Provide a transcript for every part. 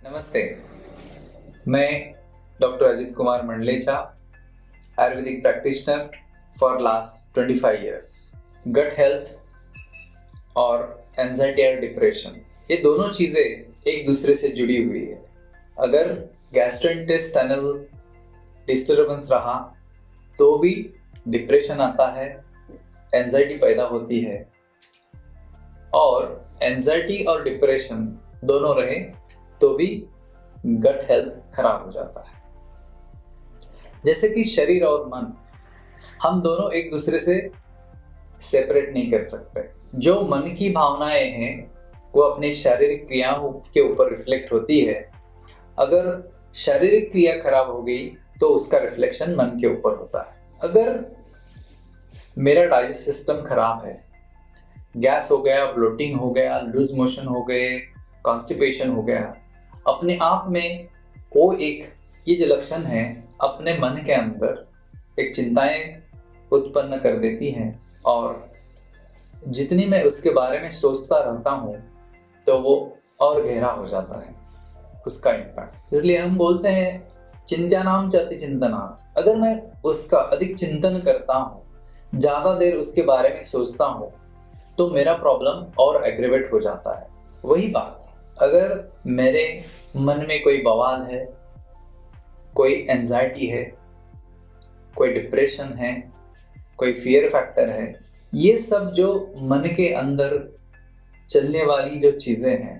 नमस्ते, मैं doctor Ajit Kumar Mandlecha, Ayurvedic practitioner for last 25 years. Gut health और एंजाइटी और डिप्रेशन, ये दोनों चीज़ें एक दूसरे से जुड़ी हुई है। अगर गैस्ट्रोइंटेस्टाइनल डिस्टर्बेंस रहा तो भी डिप्रेशन आता है, एंजाइटी पैदा होती है, और एंजाइटी और डिप्रेशन दोनों रहे तो भी गट हेल्थ खराब हो जाता है। जैसे कि शरीर और मन, हम दोनों एक दूसरे से सेपरेट नहीं कर सकते। जो मन की भावनाएं हैं वो अपने शारीरिक क्रियाओं के ऊपर रिफ्लेक्ट होती है। अगर शारीरिक क्रिया खराब हो गई तो उसका रिफ्लेक्शन मन के ऊपर होता है। अगर मेरा डाइजेस्ट सिस्टम खराब है, गैस हो गया, ब्लोटिंग हो गया, लूज मोशन हो गए, कॉन्स्टिपेशन हो गया, अपने आप में वो ये जो लक्षण है अपने मन के अंदर एक चिंताएं उत्पन्न कर देती हैं, और जितनी मैं उसके बारे में सोचता रहता हूँ तो वो और गहरा हो जाता है उसका इम्पैक्ट। इसलिए हम बोलते हैं चिंत्यानाम च अतिचिंतनात्। अगर मैं उसका अधिक चिंतन करता हूँ, ज़्यादा देर उसके बारे में सोचता हूँ, तो मेरा प्रॉब्लम और एग्रेवेट हो जाता है। वही बात, अगर मेरे मन में कोई बवाल है, कोई एंजाइटी है, कोई डिप्रेशन है, कोई फियर फैक्टर है, ये सब जो मन के अंदर चलने वाली जो चीज़ें हैं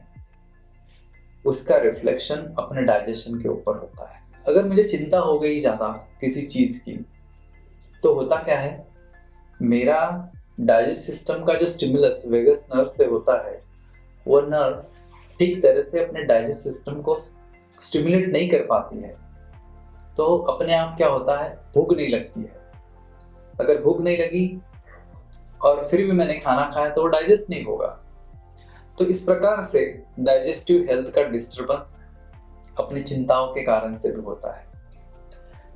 उसका रिफ्लेक्शन अपने डाइजेशन के ऊपर होता है। अगर मुझे चिंता हो गई ज़्यादा किसी चीज़ की, तो होता क्या है, मेरा डाइजेस्ट सिस्टम का जो स्टिमुलस वेगस नर्व से होता है, वो नर्व ठीक तरह से अपने डाइजेस्ट सिस्टम को स्टिमुलेट नहीं कर पाती है। तो अपने आप क्या होता है, भूख नहीं लगती है। अगर भूख नहीं लगी और फिर भी मैंने खाना खाया तो वो डाइजेस्ट नहीं होगा। तो इस प्रकार से डाइजेस्टिव हेल्थ का डिस्टर्बेंस अपनी चिंताओं के कारण से भी होता है।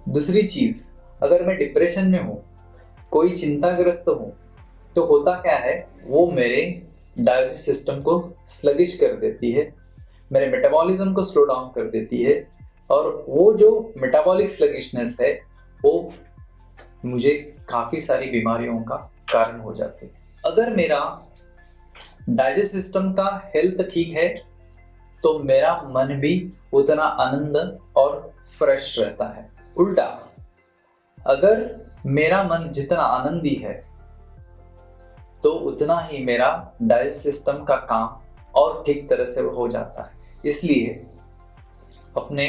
दूसरी चीज़, अगर मैं डिप्रेशन में हूँ, कोई चिंताग्रस्त हूँ, तो होता क्या है, वो मेरे डाइजेस्ट सिस्टम को स्लगिश कर देती है, मेरे मेटाबॉलिज्म को स्लो डाउन कर देती है, और वो जो मेटाबॉलिक स्लगिशनेस है वो मुझे काफ़ी सारी बीमारियों का कारण हो जाती है। अगर मेरा डाइजेस्ट सिस्टम का हेल्थ ठीक है तो मेरा मन भी उतना आनंद और फ्रेश रहता है। उल्टा, अगर मेरा मन जितना आनंदी है तो उतना ही मेरा डाइजेस्ट सिस्टम का काम और ठीक तरह से हो जाता है। इसलिए अपने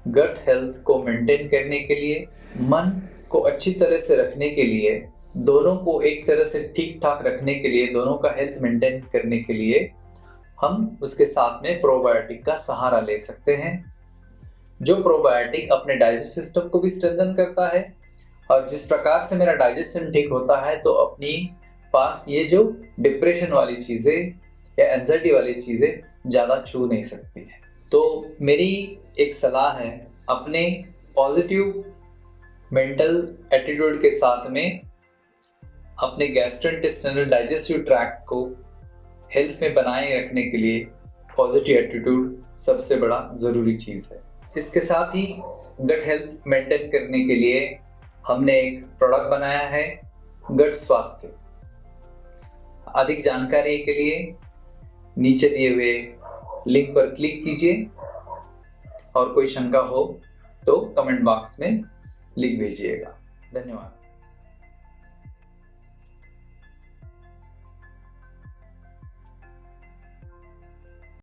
गट हेल्थ को मेंटेन करने के लिए, मन को अच्छी तरह से रखने के लिए, दोनों को एक तरह से ठीक ठाक रखने के लिए, दोनों का हेल्थ मेंटेन करने के लिए हम उसके साथ में प्रोबायोटिक का सहारा ले सकते हैं। जो प्रोबायोटिक अपने डाइजेस्ट सिस्टम को भी स्ट्रेंथन करता है, और जिस प्रकार से मेरा डाइजेशन ठीक होता है तो अपनी पास ये जो डिप्रेशन वाली चीज़ें या एंजाइटी वाली चीज़ें ज़्यादा छू नहीं सकती है। तो मेरी एक सलाह है, अपने पॉजिटिव मेंटल एटीट्यूड के साथ में अपने गैस्ट्रोइंटेस्टाइनल डाइजेस्टिव ट्रैक्ट को हेल्थ में बनाए रखने के लिए पॉजिटिव एटीट्यूड सबसे बड़ा ज़रूरी चीज़ है। इसके साथ ही गट हेल्थ मेंटेन करने के लिए हमने एक प्रोडक्ट बनाया है, गट स्वास्थ्य। अधिक जानकारी के लिए नीचे दिए हुए लिंक पर क्लिक कीजिए, और कोई शंका हो तो कमेंट बॉक्स में लिख भेजिएगा। धन्यवाद।